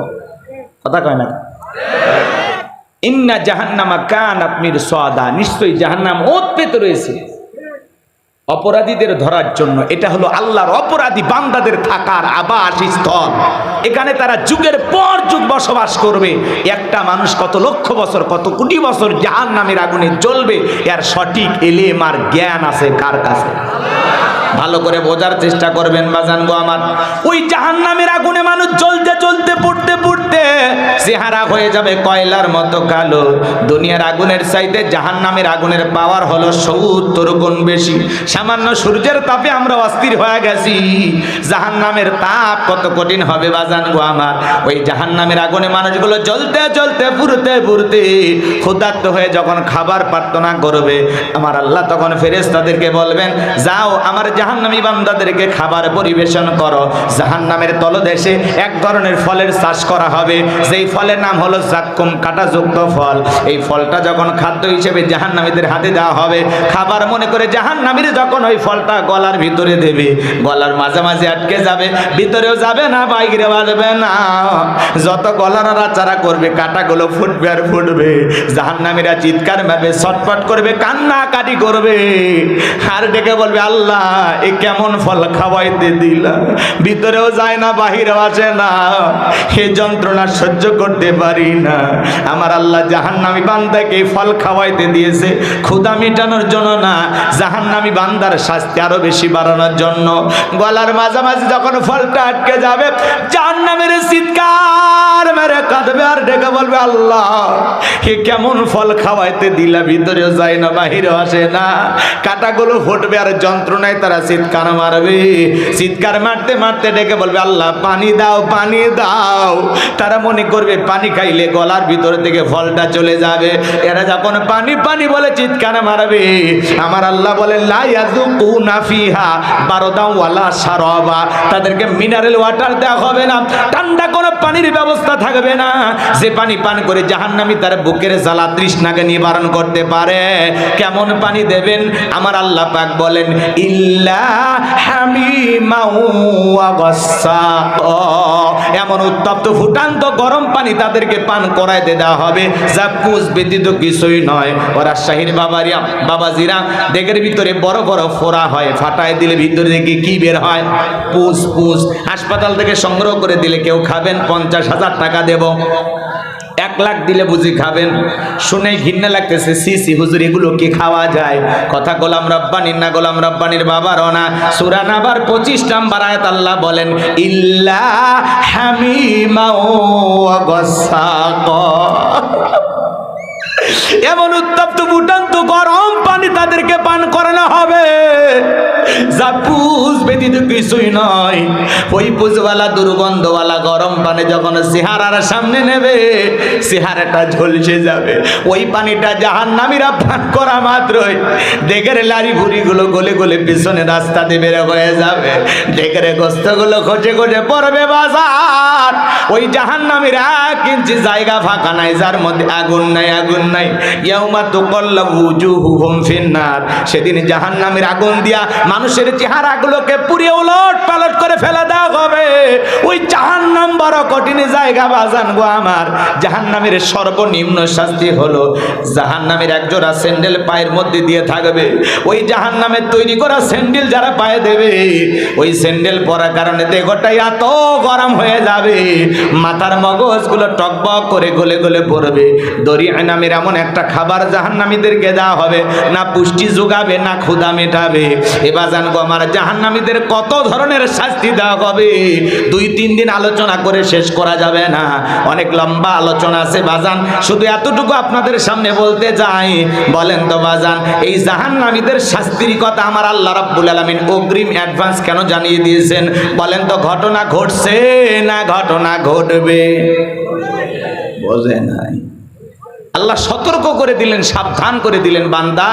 কথা কয় না? ইন্না জাহান্নামা কানাত মিরসাদা, নিশ্চয়ই জাহান্নাম ওত পেতে রয়েছে অপরাধীদের ধরার জন্য। এটা হলো আল্লাহর অপরাধী বান্দাদের থাকার আবাসস্থল। এখানে তারা যুগের পর যুগ বসবাস করবে। একটা মানুষ কত লক্ষ বছর, কত কোটি বছর জাহান্নামের আগুনে জ্বলবে, এর সঠিক এলেম আর জ্ঞান আছে কার কাছে? ভালো করে বোঝার চেষ্টা করবেন বাজান গো আমার। ওই জাহান্নামের আগুনে মানুষ জ্বলতে জ্বলতে পড়তে পড়তে চেহারা হয়ে যাবে কয়লার মতো কালো। দুনিয়ার আগুনের চাইতে জাহান্নামের আগুনের পাওয়ার হলো 70 গুণ বেশি। সামান্য সূর্যের তাপে আমরা অস্থির হয়ে গেছি, জাহান্নামের তাপ কত কঠিন হবে বাজান গো আমার। ওই জাহান্নামের আগুনে মানুষগুলো জ্বলতে জ্বলতে পুড়তে পুড়তে ক্ষুধার্ত হয়ে যখন খাবার প্রার্থনা করবে, আমার আল্লাহ তখন ফেরেশতাদেরকে বলবেন যাও আমার জাহান্নামী বান্দাদেরকে খাবার পরিবেশন করো। জাহান্নামের তলদেশে এক ধরনের ফলের চাষ করা হবে, যেই ফলের নাম হলো জাক্কুম, কাঁটাযুক্ত ফল। এই ফলটা যখন খাদ্য হিসেবে জাহান্নামীদের হাতে দেওয়া হবে, খাবার মনে করে জাহান্নামীর যখন ওই ফলটা গলার ভিতরে দেবে, গলার মাঝামাঝি আটকে যাবে, ভিতরেও যাবে না, বাইরে বাজবে না। যত গলা নাড়াচাড়া করবে কাঁটাগুলো ফুটবে আর ফুটবে। জাহান্নামীরা চিৎকার মারবে, ছটফট করবে, কান্নাকাটি করবে, আর ডেকে বলবে আল্লাহ এ কেমন ফল খাওয়াইতে দিলা, ভিতরেও যায় না বাহিরেও আসে না, এই যন্ত্রণা সহ্য করতে পারি না। আমার আল্লাহ জাহান্নামী বান্দাকে ফল খাওয়াইতে দিয়েছে ক্ষুধা মেটানোর জন্য না, জাহান্নামী বান্দার শাস্তি আরো বেশি বাড়ানোর জন্য। গলার মাঝামাঝি যখন ফলটা আটকে যাবে, জাহান্নামের চিৎকার মেরে কাঁদবে আর ডেকে বলবে আল্লাহ এ কেমন ফল খাওয়াইতে দিলা, ভিতরেও যায় না বাহিরেও আসে না। কাঁটাগুলো ফুটবে আর যন্ত্রণায় তারা চিৎকার মারবে। চিৎকার মারতে মারতে ডেকে বলবে আল্লাহ পানি দাও, পানি দাও। তারা মনে করবে পানি খাইলে গলার ভিতর থেকে ফলটা চলে যাবে। এরা যখন পানি পানি বলে চিৎকার মারবে, আমার আল্লাহ বলেন লা ইয়াযুকুনা ফিহা বারদাও ওয়ালা শারাবা, তাদেরকে মিনারেল ওয়াটার দেওয়া হবে না, ঠান্ডা কোনো পানির ব্যবস্থা থাকবে না, যে পানি পান করে জাহান্নামী তার বুকের জ্বালা তৃষ্ণাকে নিবারণ করতে পারে। কেমন পানি দেবেন? আমার আল্লাহ পাক বলেন ইল্লা হামিমাও ওয়া গাসসাকা, এমন উত্তপ্ত ফুটান্ত গরম পানি তাদেরকে পান করাইতে দেওয়া হবে, যা পুষ ব্যতীত কিছুই নয়। ও রাজশাহীর বাবাজিরা দেখের ভিতরে বড় বড় ফোড়া হয়, ফাটায় দিলে ভিতরে থেকে কি বের হয়? পুষ। পুষ হাসপাতাল থেকে সংগ্রহ করে দিলে কেউ খাবেন? 50,000 টাকা দেব। 1 লাখ দিলে বুঝি খাবেন? শুনে ঘৃণা লাগতেছে, সি সি হুজুর এগুলো কি খাওয়া যায়? কথা গোলাম রব্বানির না, গোলাম রব্বানির বাবারও না। সূরা নাবার 25 নম্বর আয়াত আল্লাহ বলেন ইল্লা হামিমা ওয়া গাসসাকা, এমন উত্তপ্ত ফুটন্ত গরম পানি তাদেরকে পান করানো হবে যা পুষ ব্যতীত কিছুই নয়। ওই পুষওয়ালা দুর্গন্ধওয়ালা গরম পানি যখন চেহারার সামনে নেবে চেহারাটা ঝলসে যাবে। ওই পানিটা জাহান্নামীরা পান করা মাত্রই ডেকের লারি ভুড়িগুলো গলে গলে পিছনে রাস্তা দিয়ে বের হয়ে যাবে, ডেকের গোস্তগুলো খসে খসে পড়বে বাজার। ওই জাহান্নামীরা এক ইঞ্চি জায়গা ফাঁকা নাই যার মধ্যে আগুন নাই, আগুন নাই। ইয়াউমা তুকাল্লাবু উজুহুহুম ফিন্নার, সেদিন জাহান্নামীর আগুন দিয়া মানুষের চেহারাগুলোকে পুড়িয়ে উলট পালট করে ফেলে দেওয়া হবে। ওই জাহান্নাম বড় কঠিন জায়গা বাজান গো আমার। জাহান্নামীর সর্বনিম্ন শাস্তি হলো জাহান্নামীর একজোড়া স্যান্ডেল পায়ের মধ্যে দিয়ে থাকবে। ওই জাহান্নামের তৈরি করা স্যান্ডেল যারা পায়ে দেবে, ওই স্যান্ডেল পরার কারণে দেহটাই এত গরম হয়ে যাবে, মাথার মগজগুলো টকবক করে গলে গলে পড়বে। দরিয়া নামের এমন একটা খাবার জাহান্নামীদেরকে দেওয়া হবে, না পুষ্টি যোগাবে না ক্ষুধা মেটাবে। এ বাজান গো আমার, জাহান্নামীদের কত ধরনের শাস্তি দেওয়া হবে 2-3 দিন আলোচনা করে শেষ করা যাবে না, অনেক লম্বা আলোচনা আছে বাজান। শুধু এতটুকু আপনাদের সামনে বলতে যাই, বলেন তো বাজান, এই জাহান্নামীদের শাস্তির কথা আমার আল্লাহ রাব্বুল আলামিন অগ্রিম অ্যাডভান্স কেন জানিয়ে দিয়েছেন? বলেন তো, ঘটনা ঘটছে না ঘটনা ঘটবে? বোঝে নাই। আল্লাহ সতর্ক করে দিলেন, সাবধান করে দিলেন, বান্দা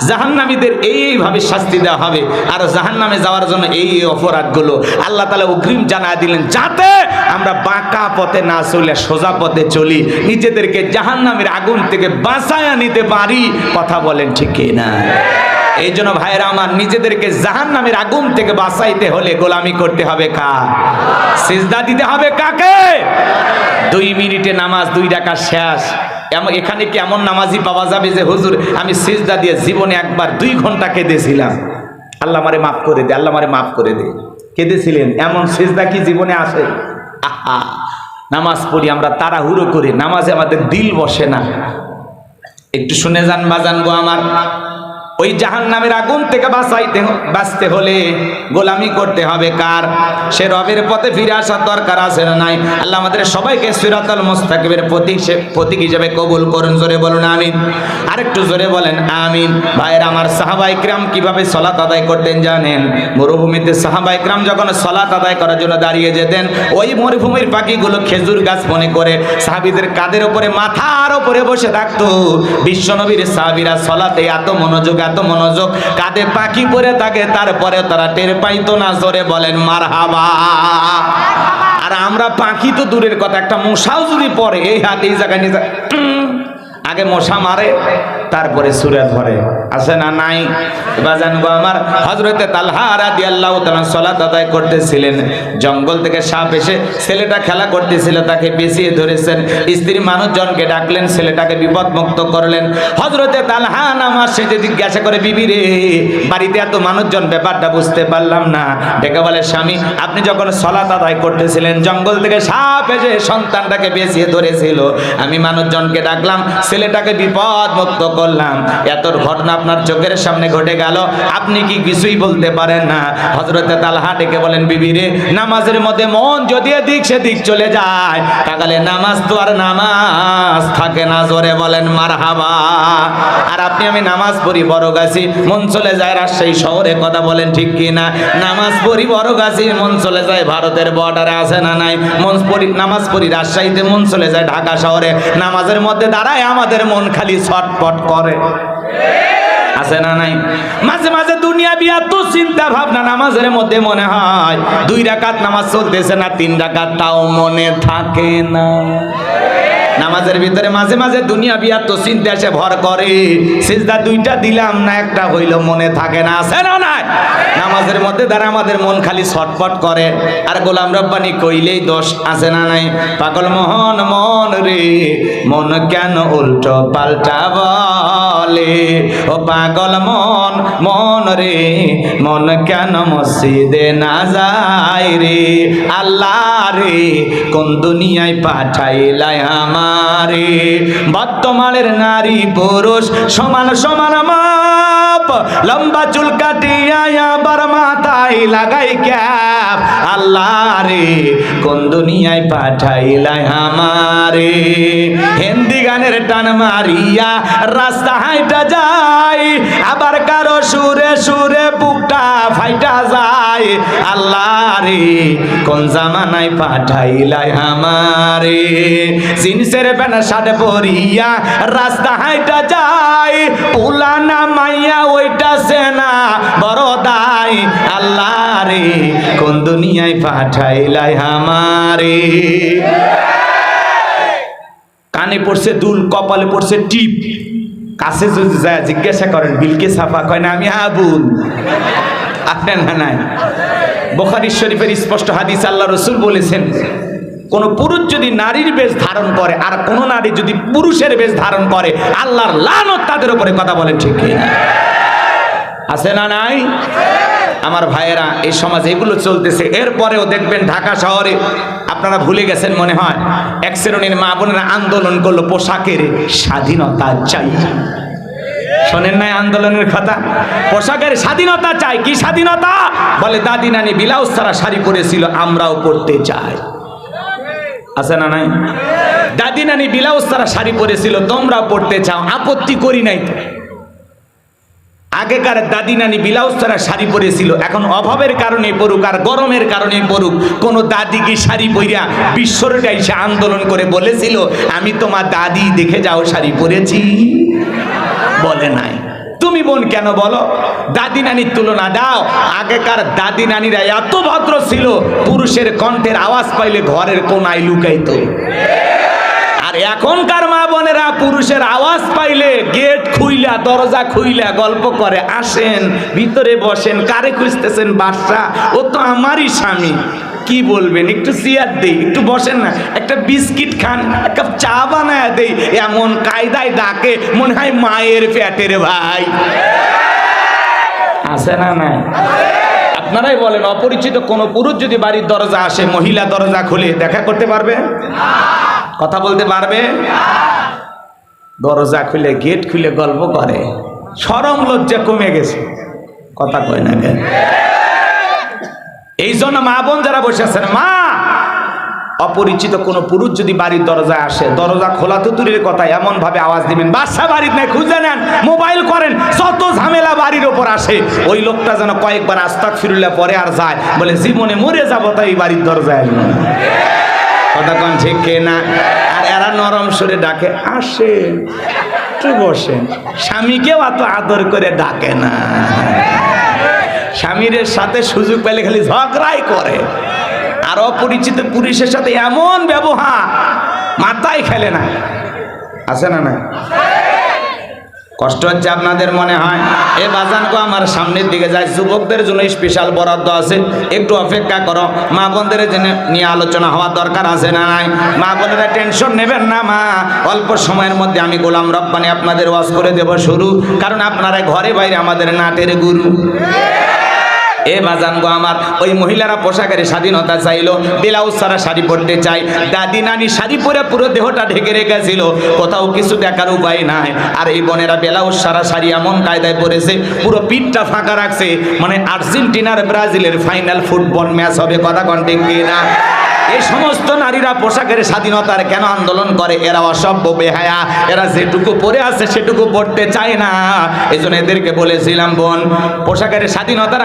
জাহান্নামীদের এইভাবে শাস্তি দেওয়া হবে, আর জাহান্নামে যাওয়ার জন্য এই অপরাধগুলো আল্লাহ তাআলা অগ্রিম জানা দিলেন, যাতে আমরা বাঁকা পথে না চলে সোজা পথে চলি, নিজেদেরকে জাহান্নামের আগুন থেকে বাঁচায়া নিতে পারি। কথা বলেন ঠিক না? এই জন্য ভাইরা আমার, নিজেদেরকে জাহান্নামের আগুন থেকে বাঁচাইতে হলে গোলামি করতে হবে কার? সিজদা দিতে হবে কাকে? 2 মিনিটে নামাজ 2 রাকাত শেষ। এখানে কি এমন নামাজি পাওয়া যাবে যে হুজুর আমি সিজদা দিয়ে জীবনে একবার 2 ঘন্টা কেঁদেছিলাম, আল্লাহ আমারে মাফ করে দে, আল্লাহ আমারে মাফ করে দে, কেঁদেছিলেন? এমন সিজদা কি জীবনে আসে? আহা, নামাজ পড়ি আমরা তাড়াহুড়ো করে, নামাজে আমাদের দিল বসে না। একটু শুনে যান বাজান গো আমার, ওই জাহান্নামের আগুন থেকে বাঁচতে হলে গোলামি করতে হবে কার? সে রবের পথে ফিরে আসার দরকার আছে না নাই? আল্লাহ আমাদের সবাইকে সিরাতাল মুস্তাকিমের প্রতীক হিসেবে কবুল করুন। জোরে বলুন আমিন। আরেকটু জোরে বলেন আমিন। ভাইয়ের আমার, সাহাবায়ে কিরাম কিভাবে সালাত আদায় করতেন জানেন? মরুভূমিতে সাহাবায়ে কিরাম যখন সালাত আদায় করার জন্য দাঁড়িয়ে যেতেন, ওই মরুভূমির পাখিগুলো খেজুর গাছ মনে করে সাহাবীদের কাঁধের উপরে, মাথার উপরে বসে থাকতো। বিশ্বনবীর সাহাবীরা সালাতে এত মনোযোগ, কাঁধে পাখি পরে থাকে, তারপরে তারা টের পাইতো না। জোরে বলেন মারহাবা। আর আমরা পাখি তো দূরের কথা, একটা মশাও যদি পড়ে এই হাত এই জায়গায় নিয়ে আগে মশা মারে, তারপরে সূরা ধরে, আছে না নাই? বাজান গো আমার, হযরতে তালহা রাদিয়াল্লাহু তাআলা সালাত আদায় করতেছিলেন, জঙ্গল থেকে সাপ এসে ছেলেটা খেলা করতেছিল, তাকে পেঁচিয়ে ধরেছেন। স্ত্রী মানুষজনকে ডাকলেন, ছেলেটাকে বিপদমুক্ত করলেন। হযরতে তালহা নামাজ শেষে জিজ্ঞাসা করে, বিবি রে, বাড়িতে এত মানুষজন, ব্যাপারটা বুঝতে পারলাম না। ডেকে বলে, স্বামী আপনি যখন সালাত আদায় করতেছিলেন, জঙ্গল থেকে সাপ এসে সন্তানটাকে পেঁচিয়ে ধরেছিল, আমি মানুষজনকে ডাকলাম, ছেলেটাকে বিপদ মুক্ত করলাম। এত ঘটনা আপনার চোখের সামনে ঘটে গেল, আপনি কি কিছুই বলতে পারেন না? হযরতে তালহা ডেকে বলেন, বিবি রে, নামাজের মধ্যে মন যদি এদিক সেদিক চলে যায়, তাহলে নামাজ তো আর নামাজ থাকে না। জোরে বলেন মারহাবা। আর আপনি আমি নামাজ পড়ি বড়গাছি, মন চলে যায় রাজশাহী শহরে। কথা বলেন ঠিক কি না? নামাজ পড়ি বড়গাছি, মন চলে যায় ভারতের বর্ডারে, আছে না নাই? নামাজ পড়ি রাজশাহীতে, মন চলে যায় ঢাকা শহরে। নামাজের মধ্যে দাঁড়ায় আমাদের মন খালি ছটফট করে, আছে না নাই? মাঝে মাঝে দুনিয়া বিয়া তো চিন্তা ভাবনা নামাজের মধ্যে মনে হয় 2 রাকাত নামাজ চলতেছে না, 3 রাকাত, তাও মনে থাকে না। নামাজের ভিতরে মাঝে মাঝে দুনিয়া বিয়া তো চিন্তা এসে ভর করে, সিজদা 2টা দিলাম না, একটা হইল, মনে থাকে না, আছে না নাই? নামাজের মধ্যে দ্বারা আমাদের মন খালি ছটফট করে। আর গোলাম রব্বানি কইলেই দোষ, আছে না নাই? পাগল মোহন মন রে, মন কেন উল্টো পাল্টা বলে, ও পাগল মন মন রে, মন কেন মসজিদে না যায় রে, আল্লাহ রে কোন দুনিয়ায় পাঠাইলাই আমারে। বর্তমানের নারী পুরুষ সমান সমান মাপ লম্বা চুল কাটিয়া আবার মাথায় লাগাই ক্যাপ। আল্লাহ রে কোন দুনিয়ায় পাঠাইলাই আমারে, হিন্দি গানের টান মারিয়া রাস্তা হাইটা যায়, আবার কারো সুরে সুরে বুকটা ফাইটা যায়। আল্লাহ রে কোন জামানায় পাঠাইলাই আমারে, জিন্সের প্যান্ট শার্ট পরিয়া রাস্তা হাইটা যায়, পুলানা মাইয়া ওইটা সেনা বড় দায়। আল্লাহ রে কোন দুনিয়ায় পাঠাইলাই আমারে। কানে পড়ছে দুল, কপালে পড়ছে টিপ, কাছে যদি যায় জিজ্ঞাসা করেন বিলকে সাফা, কয় না আমি আবুল। আপনার না নাই বুখারী শরীফের স্পষ্ট হাদিস, আল্লাহ রাসূল বলেছেন কোন পুরুষ যদি নারীর বেশ ধারণ করে আর কোন নারী যদি পুরুষের বেশ ধারণ করে, আল্লাহর লানত তাদের উপরে। কথা বলেন ঠিক কি আছে না নাই? আমার ভাইয়েরা, এই সমাজে এগুলো চলতেছে। এরপরেও দেখবেন ঢাকা শহরে, আপনারা ভুলে গেছেন মনে হয়, এক শ্রেণীর মা বোনেরা আন্দোলন করলো পোশাকের স্বাধীনতা চাই। শোনেন নাই আন্দোলনের কথা? পোশাকের স্বাধীনতা চাই। কি স্বাধীনতা? বলে দাদি নানি ব্লাউজ ছাড়া শাড়ি পরেছিল, আমরাও পরতে চাই। আছে না নাই? দাদি নানি ব্লাউজ ছাড়া শাড়ি পরেছিল, তোমরাও পরতে চাও, আপত্তি করি নাই তো। আগেকার দাদি নানি ব্লাউজ ছাড়া শাড়ি পরেছিল, এখন অভাবের কারণে পড়ুক আর গরমের কারণে পড়ুক, কোন দাদি কি শাড়ি পরিয়া বিশ্বরটা এসে আন্দোলন করে বলেছিল আমি তোমার দাদি দেখে যাও শাড়ি পরেছি? বলে নাই। তুমি বোন কেন বলো? দাদি নানির তুলনা দাও। আগেকার দাদি নানিরা এত ভদ্র ছিল, পুরুষের কণ্ঠের আওয়াজ পাইলে ঘরের কোনায় লুকাইতো। আর এখনকার মা বোনেরা পুরুষের আওয়াজ পাইলে গেট খুইলা দরজা খুইলা গল্প করে, আসেন ভিতরে বসেন, কারে খুঁজতেছেন? বাদশা, ও তো আমারই স্বামী। কি বলবেন? একটু চেয়ার দেই, একটু বসেন না, একটা বিস্কিট খান, এক কাপ চা বানায় দেই। এমন কায়দায় ডাকে মনে হয় মায়ের পেটের ভাই। আছে না নাই? আপনারাই বলেন, অপরিচিত কোন পুরুষ যদি বাড়ির দরজা আসে, মহিলা দরজা খুলে দেখা করতে পারবে? কথা বলতে পারবে? দরজা খুলে গেট খুলে গল্প করে, শরম লজ্জা কমে গেছে। কথা কয় না কেন? এই জন্য মা বোন যারা বসে আছেন, মা, অপরিচিত কোন পুরুষ যদি বাড়ির দরজায় আসে, দরজা খোলা তো দূরের কথা, এমন ভাবে আওয়াজ দিবেন বাসা বাড়ির নাই, খুঁজে নেন, মোবাইল করেন, যত ঝামেলা বাড়ির ওপর আসে, ওই লোকটা যেন কয়েকবার আস্তাগফিরুল্লাহ পরে আর যায়, বলে জীবনে মরে যাবো তাই বাড়ির দরজায় আসবো না। কথা কন ঠিক না? আর এরা নরম সুরে ডাকে, আসে একটু বসেন। স্বামীকেও এত আদর করে ডাকে না। স্বামীর সাথে সুযোগ পেলে খালি ঝগড়াই করে। আর অপরিচিত পুরুষের সাথে এমন ব্যবহার, মাথায় খেলে না। আছে না না? কষ্ট হচ্ছে আপনাদের মনে হয়? এ বাজানগো আমার সামনের দিকে যায়, যুবকদের জন্য স্পেশাল বরাদ্দ আছে, একটু অপেক্ষা করো। মা বোনদের জন্য নিয়ে আলোচনা হওয়ার দরকার আছে না নাই? মা বোনেরা টেনশন নেবেন না মা, অল্প সময়ের মধ্যে আমি গোলাম রব্বানী আপনাদের ওয়াজ করে দেব শুরু, কারণ আপনারা ঘরে বাইরে আমাদের নাটের গুরু। এ বাজানগো আমার, ওই মহিলারা পোশাকের স্বাধীনতা চাইলো, ব্লাউজ ছাড়া শাড়ি পরতে চাই। দাদি নানি শাড়ি পরে পুরো দেহটা ঢেকে রেখেছিল, কোথাও কিছু দেখার উপায় নাই। আর এই বোনেরা ব্লাউজ ছাড়া শাড়ি এমন কায়দায় পরেছে, পুরো পিঠটা ফাঁকা রাখছে, মানে আর্জেন্টিনার ব্রাজিলের ফাইনাল ফুটবল ম্যাচ হবে। কথা কন ঠিক না? এই সমস্ত নারীরা পোশাকের স্বাধীনতার কেন আন্দোলন করে? এরা অসভ্য, বেহায়া, এরা যেটুকু পরে আছে সেটুকু পড়তে চায় না। এই জন্য এদেরকে বলেছিলাম, বোন, পোশাকের স্বাধীনতার